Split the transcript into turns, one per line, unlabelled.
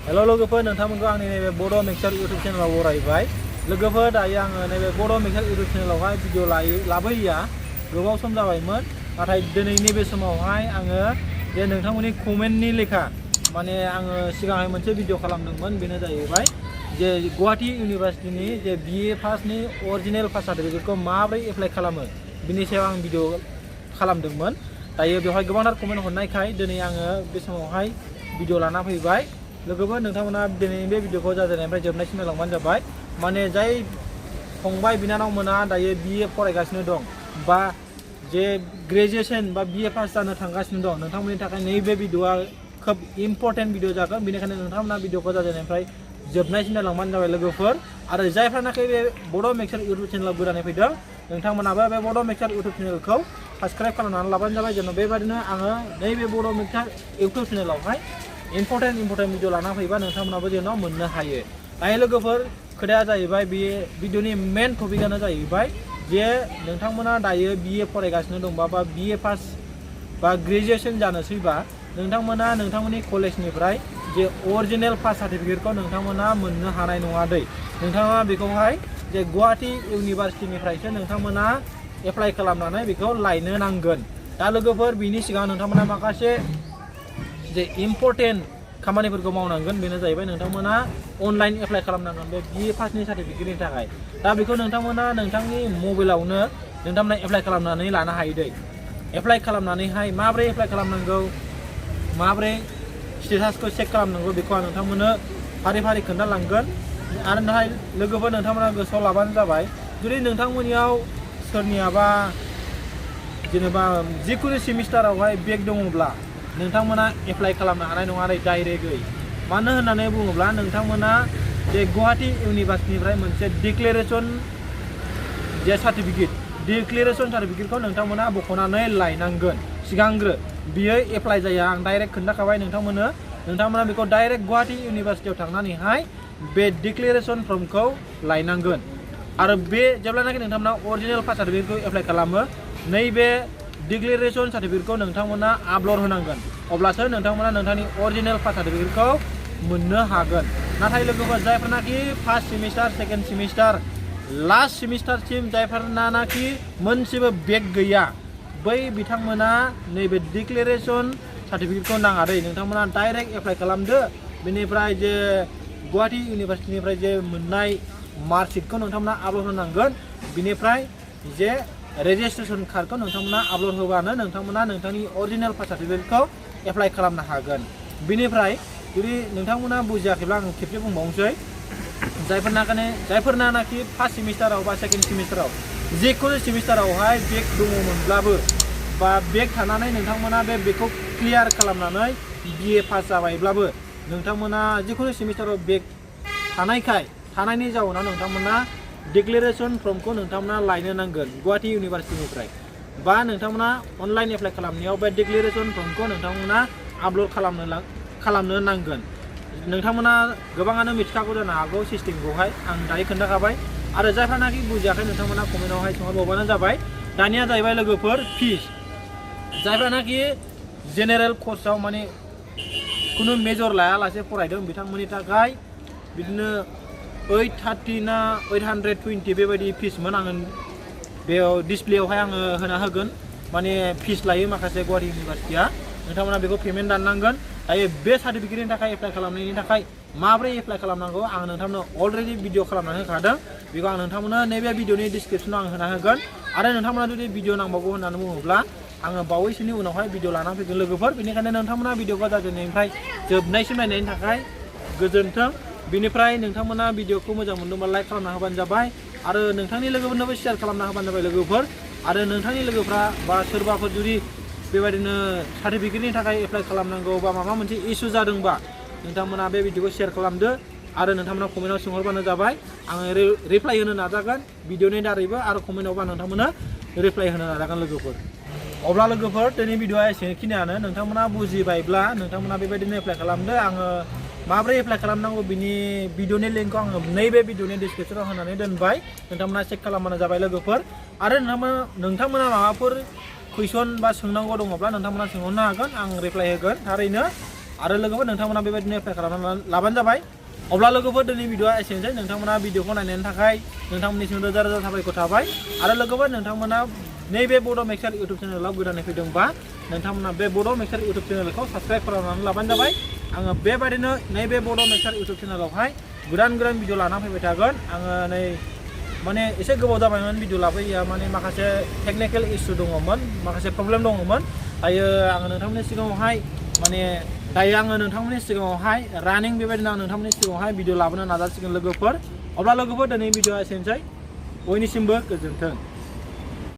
Hello लोगोफोर नोंथांमोनखौ आंनि नैबे बड' मिक्सार इउटुब चेनेलाव बरायबाय। लोगोफोर दायो आङो नैबे बड' मिक्सार इउटुब चेनेलावहाय भिडिअ लाबोयैया गोबाव सम जाबायमोन, नाथाय दिनै नैबे समावहाय आङो जे नोंथांमोननि कमेन्टनि लेखा माने आङो सिगांहाय मोनसे भिडिअ खालामदोंमोन। बेनो जाहैबाय जे गुवाहाटी इउनिभार्सिटिनि जे बिए पासनि अरिजिनेल पास सार्टिफिकेटखौ माबोरै एप्लाइ खालामो बिनि सायाव आं भिडिअ खालामदोंमोन। दायो बेवहाय गोबांथार कमेन्ट हरनायखाय दिनै आङो बे समावहाय भिडिअ लाना फैबाय। लोगोफोर नोंथांमोना दिनैनि बे भिडिअखौ जागायनायनिफ्राय जोबनायसिम नायलांबानो जाबाय। माने जाय फंबाय बिनानावमोना दायो बिए फरायगासिनो दं बा जे ग्रेजुएशन बा बिए पास जानो थांगासिनो दं, नोंथांमोननि थाखाय नैबे भिडिअआ खोब इम्पर्टेन्ट भिडिअ जागोन। बेनिखायनो नोंथांमोना भिडिअखौ जागायनायनिफ्राय जोबनायसिम नायलांबानो जाबाय लोगोफोर। आरो जायफ्रानाखि बे बड' मिक्सार इउटुब चेनेलाव गोदानै फैदों नोंथांमोनाबो बे बड' मिक्सार इउटुब चेनेलखौ साबस्क्राइब खालामनानै लाबानो जाबाय, जेन' बेबायदिनो आङो नैबे बड' मिक्सार इउटुब चेनेलावहाय इम्पर्टेन्ट भिडिअ लाना फैबा नोंथांमोनाबो जेन' मोननो हायो। दायो लोगोफोर खोथाया जाहैबाय बे भिडिअनि मेन टपिकआनो जाहैबाय जे नोंथांमोना दायो बिए फरायगासिनो दंबा बा बिए पास बा ग्रेजुएशन जानोसैबा नोंथांमोना नोंथांमोननि कलेजनिफ्राय जे अरिजिनेल पास सार्टिफिकेटखौ नोंथांमोना मोननो हानाय नङा दै। नोंथाङा बेखौहाय जे गुवाहाटी इउनिभार्सिटिनिफ्रायसो नोंथांमोना एप्लाइ खालामनानै बेखौ लायनो नांगोन। दा लोगोफोर बिनि सिगां नोंथांमोना माखासे जे इम्पर्टेन्ट खामानिफोरखौ मावनांगोन। बेनो जाहैबाय नोंथांमोना अनलाइन एप्लाइ खालामनांगोन बे बिए पासनि सार्टिफिकेटनि थाखाय। दा बेखौ नोंथांमोना नोंथांनि मबाइलावनो नोंथांमोना एप्लाइ खालामनानै लानो हायो दै। एप्लाइ खालामनानैहाय माबोरै एप्लाइ खालामनांगौ, माबोरै स्टेटासखौ चेक खालामनांगौ बेखौ आं नोंथांमोननो फारि फारि खोन्थालांगोन। आरो नाथाय लोगोफोर नोंथांमोना गोसोआव लाबानो जाबाय, जुदि नोंथांमोननियाव सोरनियाबा जेनेबा जिखुनु सेमिस्टारावहाय बेक दङब्ला नोंथांमोना एप्लाइ खालामनो हानाय नङा दै डाइरेक्टयै। मानो होननानै बुङोब्ला नोंथांमोना जे गुवाहाटी इउनिभार्सिटिनिफ्राय मोनसे डिक्लेरेसन जे सार्टिफिकेटखौ नोंथांमोना बख'नानै लायनांगोन सिगांग्रो। बियो एप्लाइ जाया, आं डाइरेक्ट खोन्थाखाबाय नोंथांमोना बेखौ डाइरेक्ट गुवाहाटी इउनिभार्सिटियाव थांनानैहाय बे डिक्लेरेसन फर्मखौ लायनांगोन। आरो बे जेब्लानाखि नोंथांमोना अरिजिनेल पास सार्टिफिकेटखौ एप्लाइ खालामो नैबे डिक्लेरेसन सार्टिफिकेटखौ नोंथांमोना आपल'ड होनांगोन, अब्लासो नोंथांमोना नोंथांनि अरिजिनेल पास सार्टिफिकेटखौ मोननो हागोन। नाथाय लोगोफोर जायफोरनाखि first semester, second semester, last सेमिस्टारसिम जायफोरनाखि मोनसेबो बेक गैया बै बिथांमोना नैबे डिक्लेरेसन सार्टिफिकेटखौ नाङा दै। नोंथांमोना डाइरेक्ट एप्लाइ खालामदो। बेनिफ्राय जे गुवाहाटी इउनिभार्सिटिनिफ्राय जे मोननाय मार्कशिटखौ नोंथांमोना आपल'ड होनांगोन। बिनिफ्राय जे रेजिस्ट्रेसन कार्डखौ नोंथांमोना आपल'ड होबानो नोंथांमोना नोंथांनि अरिजिनेल पास सार्टिफिकेटखौ एप्लाइ खालामनो हागोन। बिनिफ्राय जुदि नोंथांमोना बुजियाखैब्ला आं खेबसे बुंबावनोसै, जायफोरनाखि फार्स्ट सेमिस्टाराव बा सेकेन्ड सेमिस्टाराव जिखुनु सेमिस्टारावहाय बेक दङमोनब्लाबो बा बेक थानानै नोंथांमोना बे बेकखौ क्लियार खालामनानै बिए पास जाबायब्लाबो नोंथांमोना जिखुनु सेमिस्टाराव बेक थानायनि जाउनाव नोंथांमोना डिक्लेरेसन फर्मखौ नोंथांमोना लायनो नांगोन गुवाहाटी इउनिभार्सिटिनिफ्राय, बा नोंथांमोना अनलाइन एप्लाइ खालामनायाव बे डिक्लेरेसन फर्मखौ नोंथांमोना आपल'ड खालामनो नांगोन। नोंथांमोना गोबाङानो मिथिखागौ जानो हागौ सिस्टेमखौहाय, आं दायो खोन्थाखाबाय। आरो जायफ्रानाखि बुजियाखै नोंथांमोना कमेन्टआवहाय सोंहरबावबानो जाबाय। दानिया जाहैबाय लोगोफोर फिस। जायफ्रानाखि जेनेरेल कर्सआव माने खुनु मेजर लायालासे फरायदों बिथांमोननि थाखाय बिदिनो 830 ना 820 बेबायदि फिसमोन। आङो बेयाव डिसप्लेयावहाय आङो होना होगोन। माने फिस लायो माखासे गुवाहाटी इउनिभार्सिटिया, नोंथांमोना बेखौ पेमेन्ट दाननांगोन। दायो बे सार्टिफिकेटनि थाखाय एप्लाइ खालामनायनि थाखाय माबोरै एप्लाइ खालामनांगौ आं नोंथांमोननो अलरेडि भिडिअ खालामनानै होखादों। बेखौ आं नोंथांमोननो नैबे भिडिअनि डिसक्रिपसनाव आं होना होगोन। आरो नोंथांमोना जुदि भिडिअ नांबावगौ होननानै बुङोब्ला आङो बावैसोनि उनावहाय भिडिअ लानानै फैगोन लोगोफोर। बेनिखायनो नोंथांमोना भिडिअखौ जागायनायनिफ्राय जोबनायसिम नायनायनि थाखाय गोजोन्थों। बिनिफ्राय नोंथांमोना भिडिअखौ मोजां मोनदोंबा लाइक खालामना होबानो जाबाय, आरो नोंथांनि लोगोफोरनोबो शेयार खालामना होबानो जाबाय लोगोफोर। आरो नोंथांनि लोगोफ्रा बा सोरबाफोर जुदि बेबायदिनो सार्टिफिकेटनि थाखाय एप्लाइ खालामनांगौ बा माबा मोनसे इसु जादोंबा नोंथांमोना बे भिडिअखौ शेयार खालामदो। आरो नोंथांमोना कमेन्टआव सोंहरबानो जाबाय, आङो रिप्लाइ होनो नाजागोन भिडिअनि दारैबो आरो कमेन्टआवबा नोंथांमोना रिप्लाइ होनो नाजागोन लोगोफोर। अब्ला लोगोफोर दिनै भिडिअआ एसेखिनियानो। नोंथांमोना बुजिबायब्ला नोंथांमोना बेबायदिनो एप्लाइ खालामदो। आङो माबोरै एप्लाइ खालामनांगौ बिनि भिडिअनि लिंकखौ आङो नैबे भिडिअनि डिसक्रिपसनाव होनानै दोनबाय, नोंथांमोना चेक खालामबानो जाबाय लोगोफोर। आरो नोंथांमोना माबाफोर कुइसन बा सोंनांगौ दङब्ला नोंथांमोना सोंहरनो हागोन, आं रिप्लाइ होगोन थारैनो। आरो लोगोफोर नोंथांमोना बेबायदिनो एप्लाइ खालामनानै लाबानो जाबाय अब्ला लोगोफोर दिनै भिडिअआ एसेनोसै नोंथांमोना भिडिअखौ नायनायनि थाखाय नोंथांमोननिसिम रोजा रोजा साबायखर थाबाय आरो लोगोफोर नोंथांमोना नैबे बड' मिक्सार इउटुब चेनेलाव गोदानै फैदोंबा नोंथांमोना बे बड' मिक्सार इउटुब चेनेलखौ साबस्क्राइब खालामनानै लाबानो जाबाय आङो बेबायदिनो नैबे बड' मिक्सार इउटुब चेनेलावहाय गोदान भिडिअ लाना फैबाय थागोन आङो नै माने एसे गोबाव जाबायमोन भिडिअ लाबोयैया माने माखासे टेकनिकेल इसु दङमोन माखासे प्रब्लेम दङमोन दायो आङो नोंथांमोननि सिगाङावहाय माने दायो आङो नोंथांमोननि सिगाङावहाय रानिं बेबायदिनो आं नोंथांमोननि सिगाङावहाय भिडिअ लाबोनो नाजासिगोन लोगोफोर अब्ला लोगोफोर दिनै भिडिअआ एसेनोसै बयनिसिमबो गोजोन्थों।